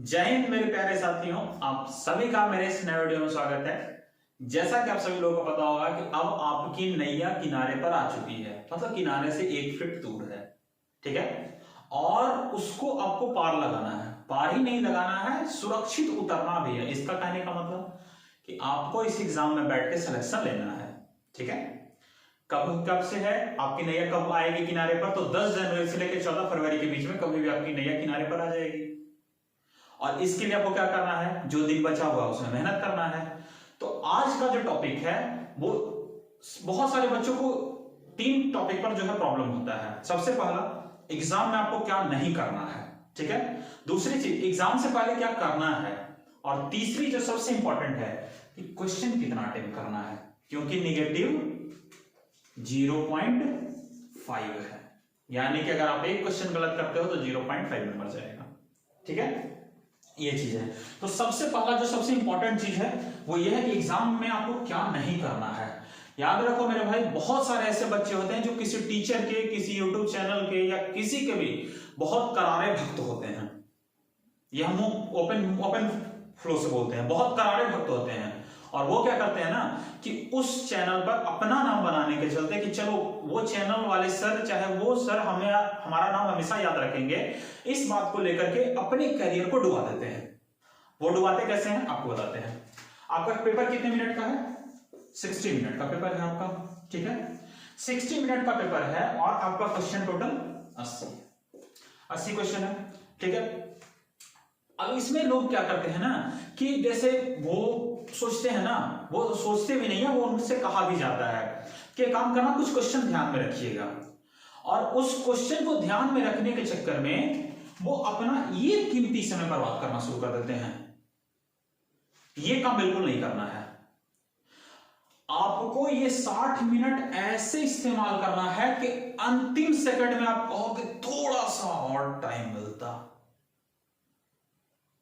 जय हिंद मेरे प्यारे साथियों, आप सभी का मेरे इस नए वीडियो में स्वागत है। जैसा कि आप सभी लोगों को पता होगा कि अब आपकी नैया किनारे पर आ चुकी है, मतलब किनारे से 1 फीट दूर है, ठीक है। और उसको आपको पार लगाना है, पार ही नहीं लगाना है, सुरक्षित उतरना भी है। इसका कहने का मतलब कि आपको इस एग्जाम में बैठ के सिलेक्शन लेना है, ठीक है। कब से है आपकी नैया, कब आएगी किनारे पर? तो 10 जनवरी से लेकर 14 फरवरी के बीच में कभी भी आपकी नैया किनारे पर आ जाएगी। और इसके लिए आपको क्या करना है, जो दिन बचा हुआ उसमें मेहनत करना है। तो आज का जो टॉपिक है वो बहुत सारे बच्चों को 3 टॉपिक पर जो है प्रॉब्लम होता है। सबसे पहला, एग्जाम में आपको क्या नहीं करना है, ठीक है। दूसरी चीज, एग्जाम से पहले क्या करना है। और तीसरी जो सबसे इंपॉर्टेंट है कि क्वेश्चन कितना अटेम्प्ट करना है, क्योंकि निगेटिव 0.5 है, यानी कि अगर आप एक क्वेश्चन गलत करते हो तो 0.5 नंबर जाएगा, ठीक है। ये चीज है। तो सबसे पहला जो सबसे इंपॉर्टेंट चीज है वो ये है कि एग्जाम में आपको क्या नहीं करना है। याद रखो मेरे भाई, बहुत सारे ऐसे बच्चे होते हैं जो किसी टीचर के, किसी यूट्यूब चैनल के या किसी के भी बहुत करारे भक्त होते हैं। ये हम ओपन फ्लो से बोलते हैं, बहुत करारे भक्त होते हैं। और वो क्या करते हैं ना कि उस चैनल पर अपना नाम बनाने के चलते कि चलो वो चैनल वाले सर, चाहे वो सर हमें हमारा नाम हमेशा याद रखेंगे, इस बात को लेकर के अपने करियर को डुबा देते हैं। वो डुबाते कैसे हैं आपको बताते हैं। आपका पेपर कितने मिनट का है? 60 मिनट का पेपर है आपका, ठीक है। 60 मिनट का पेपर है और आपका क्वेश्चन टोटल 80 क्वेश्चन है, ठीक है। अब इसमें लोग क्या करते हैं ना कि जैसे वो सोचते हैं ना, वो सोचते भी नहीं है, वो उनसे कहा भी जाता है कि काम करना, कुछ क्वेश्चन ध्यान में रखिएगा। और उस क्वेश्चन को ध्यान में रखने के चक्कर में वो अपना ये कीमती समय बर्बाद करना शुरू कर देते हैं। ये काम बिल्कुल नहीं करना है। आपको ये 60 मिनट ऐसे इस्तेमाल करना है कि अंतिम सेकंड में आप कहोगे थोड़ा सा और टाइम मिलता।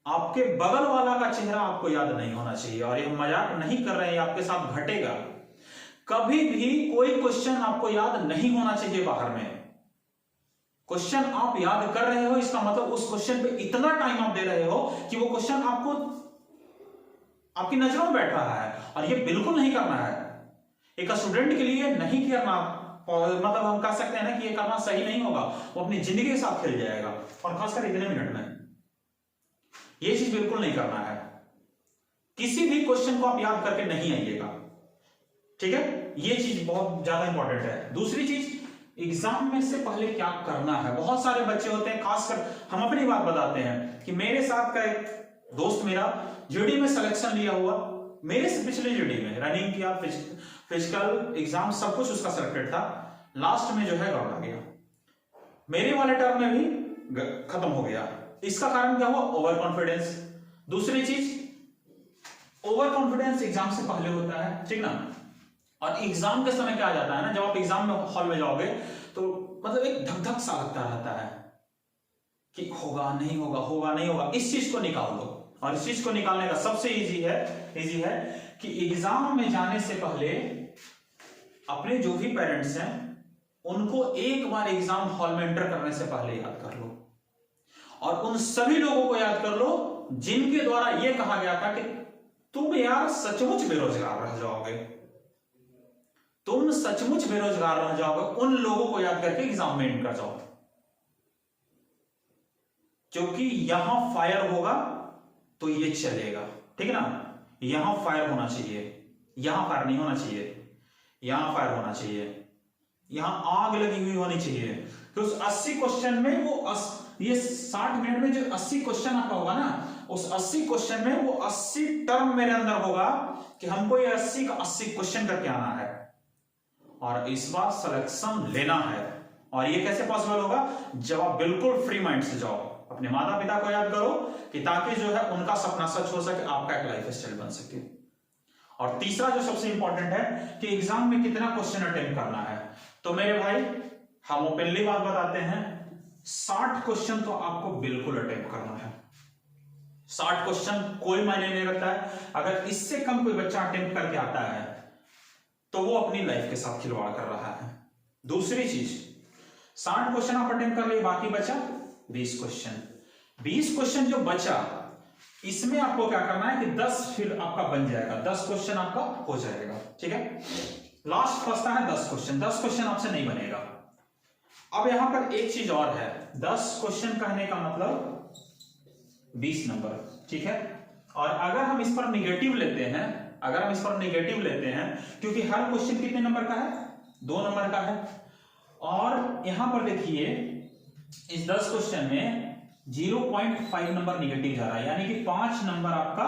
आपके बगल वाला का चेहरा आपको याद नहीं होना चाहिए। और ये मजाक नहीं कर रहे हैं, आपके साथ घटेगा। कभी भी कोई क्वेश्चन आपको याद नहीं होना चाहिए बाहर में। क्वेश्चन आप याद कर रहे हो, इसका मतलब उस क्वेश्चन पे इतना टाइम आप दे रहे हो कि वो क्वेश्चन आपको आपकी नजरों में बैठ रहा है। और ये बिल्कुल नहीं करना है। एक स्टूडेंट के लिए नहीं करना, मतलब हम कह सकते हैं ना कि ये करना सही नहीं होगा। वो अपनी जिंदगी के साथ खेल जाएगा, और खासकर इतने मिनट में ये चीज बिल्कुल नहीं करना है। किसी भी क्वेश्चन को आप याद करके नहीं आइएगा, ठीक है। ये चीज बहुत ज्यादा इंपॉर्टेंट है। दूसरी चीज, एग्जाम में से पहले क्या करना है। बहुत सारे बच्चे होते हैं, खासकर हम अपनी बात बताते हैं कि मेरे साथ का एक दोस्त मेरा जीडी में सिलेक्शन लिया हुआ, मेरे से पिछले जीडी में रनिंग किया, फिजिकल एग्जाम सब कुछ उसका सिलेक्टेड था। लास्ट में जो है गड़बड़ा गया, मेरे वाले टर्म में भी खत्म हो गया। इसका कारण क्या हुआ? Over confidence. दूसरी चीज, ओवर कॉन्फिडेंस एग्जाम से पहले होता है, ठीक ना। और एग्जाम के समय क्या आ जाता है ना, जब आप एग्जाम में हॉल में जाओगे तो मतलब एक धक धक सा लगता रहता है कि होगा नहीं होगा, होगा नहीं होगा। इस चीज को निकाल दो। और इस चीज को निकालने का सबसे इजी है कि एग्जाम में जाने से पहले अपने जो भी पेरेंट्स हैं उनको एक बार एग्जाम हॉल में एंटर करने से पहले याद कर लो। और उन सभी लोगों को याद कर लो जिनके द्वारा यह कहा गया था कि तुम यार सचमुच बेरोजगार रह जाओगे, तुम सचमुच बेरोजगार रह जाओगे। उन लोगों को याद करके एग्जाम में एंटर कर जाओ, क्योंकि यहां फायर होगा तो ये चलेगा, ठीक है ना। यहां फायर होना चाहिए, यहां फायर नहीं होना चाहिए, यहां फायर होना चाहिए, यहां आग लगी हुई होनी चाहिए। तो उस 80 क्वेश्चन में वो ये 60 मिनट में जो 80 क्वेश्चन आपका होगा ना, उस 80 क्वेश्चन में वो 80 टर्म मेरे अंदर होगा कि हमको ये 80 का 80 क्वेश्चन करके आना है और इस बार सिलेक्शन लेना है। और ये कैसे पॉसिबल होगा? जब आप बिल्कुल फ्री माइंड से जाओ, अपने माता पिता को याद करो कि ताकि जो है उनका सपना सच हो सके, आपका एक लाइफ स्टाइल बन सके। और तीसरा जो सबसे इंपॉर्टेंट है कि एग्जाम में कितना क्वेश्चन अटेम्प्ट करना है। तो मेरे भाई, हम ओपनली बात बताते हैं, 60 क्वेश्चन तो आपको बिल्कुल अटेम्प्ट करना है। 60 क्वेश्चन कोई मायने नहीं रखता है। अगर इससे कम कोई बच्चा अटेम्प्ट करके आता है तो वो अपनी लाइफ के साथ खिलवाड़ कर रहा है। दूसरी चीज, 60 क्वेश्चन आप अटेम्प्ट कर लिए, बाकी बचा 20 क्वेश्चन। 20 क्वेश्चन जो बचा इसमें आपको क्या करना है कि 10 फिर आपका बन जाएगा, 10 क्वेश्चन आपका हो जाएगा। ठीक है, लास्ट फंसता है 10 क्वेश्चन, 10 क्वेश्चन आपसे नहीं बनेगा। अब यहां पर एक चीज और है, 10 क्वेश्चन कहने का मतलब 20 नंबर। ठीक है, और अगर हम इस पर निगेटिव लेते हैं, अगर हम इस पर निगेटिव लेते हैं, क्योंकि हर क्वेश्चन कितने नंबर का है, 2 नंबर का है, और यहां पर देखिए इस 10 क्वेश्चन में 0.5 नंबर निगेटिव जा रहा है, यानी कि 5 नंबर आपका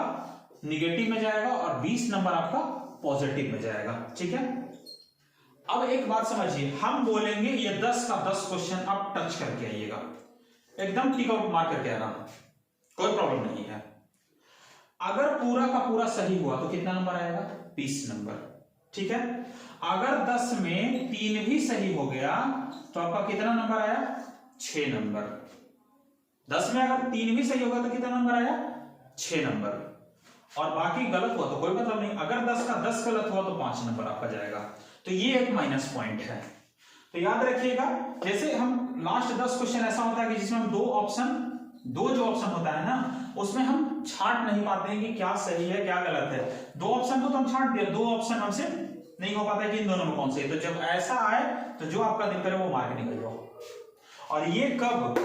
निगेटिव में जाएगा और 20 नंबर आपका पॉजिटिव में जाएगा। ठीक है, अब एक बात समझिए, हम बोलेंगे ये 10 का 10 क्वेश्चन आप टच करके आइएगा, एकदम टिक आउट मार करके आना, कोई प्रॉब्लम नहीं है। अगर पूरा का पूरा सही हुआ तो कितना नंबर आएगा, 20 नंबर। ठीक है, अगर 10 में 3 भी सही हो गया तो आपका कितना नंबर आया, 6 नंबर। 10 में अगर 3 भी सही होगा तो कितना नंबर आया, 6 नंबर, और बाकी गलत हुआ तो कोई मतलब नहीं। अगर 10 का 10 गलत हुआ तो 5 नंबर आपका जाएगा। तो ये एक माइनस पॉइंट है। तो याद रखिएगा, जैसे हम लास्ट 10 क्वेश्चन ऐसा होता है कि जिसमें हम दो जो ऑप्शन होता है ना, उसमें हम छांट नहीं पाते हैं कि क्या सही है क्या गलत है। 2 ऑप्शन को तो हम छांट दिए, 2 ऑप्शन हमसे नहीं हो पाता है कि इन दोनों में कौन सही है। तो जब ऐसा आए तो जो आपका दिल करे वो मार के निकल जाओ। और ये कब,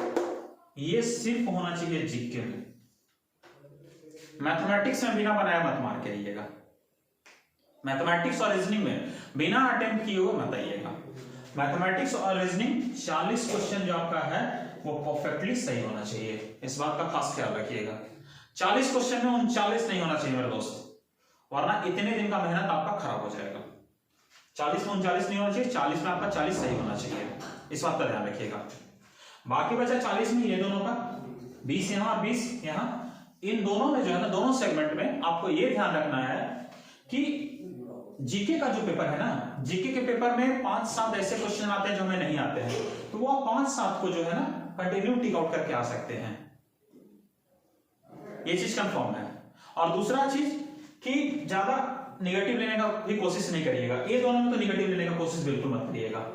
ये सिर्फ होना चाहिए जीके में, मैथमेटिक्स में बिना बनाया मत मार के आइएगा। मैथमेटिक्स और रीजनिंग में बिना अटेम्प्ट किए हुए मत आइएगा। मैथमेटिक्स और रीजनिंग 40 क्वेश्चन जो आपका है वो परफेक्टली सही होना चाहिए, इस बात का खास ख्याल रखिएगा। 40 क्वेश्चन में 39 नहीं होना चाहिए मेरे दोस्त, वरना इतने दिन का मेहनत आपका खराब हो जाएगा। 40 में 39 नहीं होना चाहिए, 40 में आपका 40 सही होना चाहिए, इस बात का ध्यान रखिएगा। बाकी बचा 40 में ये दोनों का 20 यहाँ 20 यहाँ, इन दोनों में जो है ना, दोनों सेगमेंट में आपको ये ध्यान रखना है कि जीके का जो पेपर है ना, जीके के पेपर में 5-7 ऐसे क्वेश्चन आते हैं जो हमें नहीं आते हैं, तो वो आप 5-7 को जो है ना कंटिन्यू टिक आउट करके आ सकते हैं, ये चीज कंफर्म है। और दूसरा चीज कि ज्यादा निगेटिव लेने का भी कोशिश नहीं करिएगा, ये दोनों में तो निगेटिव लेने का कोशिश बिल्कुल मत करिएगा।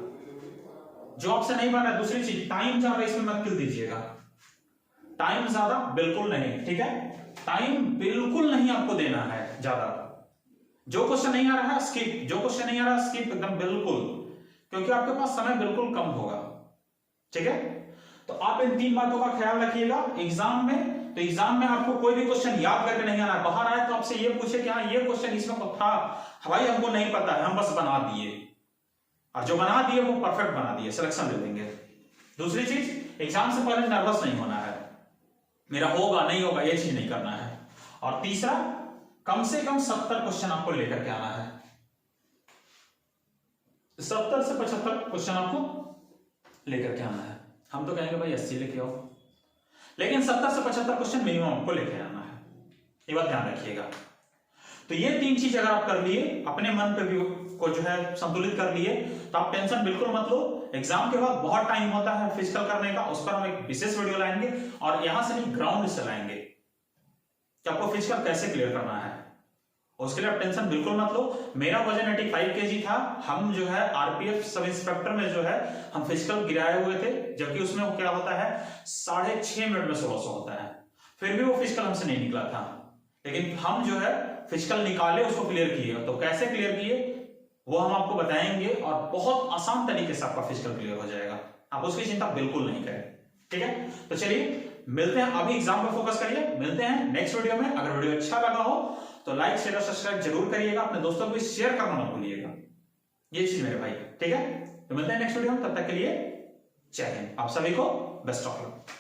जो आपसे नहीं बन रहा है, दूसरी चीज टाइम ज्यादा इसमें मत किल दीजिएगा, टाइम ज्यादा बिल्कुल नहीं। ठीक है, टाइम बिल्कुल नहीं आपको देना है ज्यादा। जो क्वेश्चन नहीं आ रहा है स्किप, जो क्वेश्चन नहीं आ रहा स्किप एकदम बिल्कुल, क्योंकि आपके पास समय बिल्कुल कम होगा। ठीक है, तो आप इन 3 बातों का ख्याल रखिएगा। एग्जाम में, तो एग्जाम में आपको कोई भी क्वेश्चन याद करके नहीं आना है। बाहर आए तो आपसे ये पूछे कि हाँ ये क्वेश्चन इसमें था, भाई हमको नहीं पता है, हम बस बना दिए, और जो बना दिए वो परफेक्ट बना दिए, सिलेक्शन दे देंगे। दूसरी चीज, एग्जाम से पहले नर्वस नहीं होना है, मेरा होगा नहीं होगा ये चीज नहीं करना है। और तीसरा, कम से कम 70 क्वेश्चन आपको लेकर के आना है, 70 से 75 क्वेश्चन आपको लेकर के आना है। हम तो कहेंगे भाई 80 लेके आओ, लेकिन 70 से 75 क्वेश्चन मिनिमम आपको लेके आना है, ये बात ध्यान रखिएगा। तो ये 3 चीज अगर आप कर लिए, अपने मन पे भी को जो है संतुलित कर लिए, तो आप टेंशन बिल्कुल मत लो। एग्जाम के बाद बहुत टाइम होता है फिजिकल करने का, उस पर हम एक विशेष वीडियो लाएंगे, और यहां से नहीं ग्राउंड से लाएंगे कि आपको फिजिकल कैसे क्लियर करना है। उसके लिए आप टेंशन बिल्कुल मत लो। मेरा वजन 85 kg था, हम जो है आरपीएफ सब इंस्पेक्टर में जो है हम फिजिकल गिराए हुए थे, जबकि उसमें वो क्या होता है 6.5 मिनट में 1600 होता है, फिर भी वो फिजिकल हमसे नहीं निकला था। लेकिन हम जो है फिजिकल निकाले, उसको क्लियर किए। तो कैसे क्लियर किए वो हम आपको बताएंगे, और बहुत आसान तरीके से आपका फिजिकल क्लियर हो जाएगा, आप उसकी चिंता बिल्कुल नहीं करें। ठीक है, तो चलिए मिलते हैं, अभी एग्जाम पे फोकस करिए, मिलते हैं नेक्स्ट वीडियो में। अगर वीडियो अच्छा लगा हो तो लाइक शेयर और सब्सक्राइब जरूर करिएगा, अपने दोस्तों को भी शेयर करना मत भूलिएगा, ये चीज मेरे भाई। ठीक है, तो मिलते हैं नेक्स्ट वीडियो में, तब तक के लिए जय हिंद, आप सभी को बेस्ट ऑफ लक।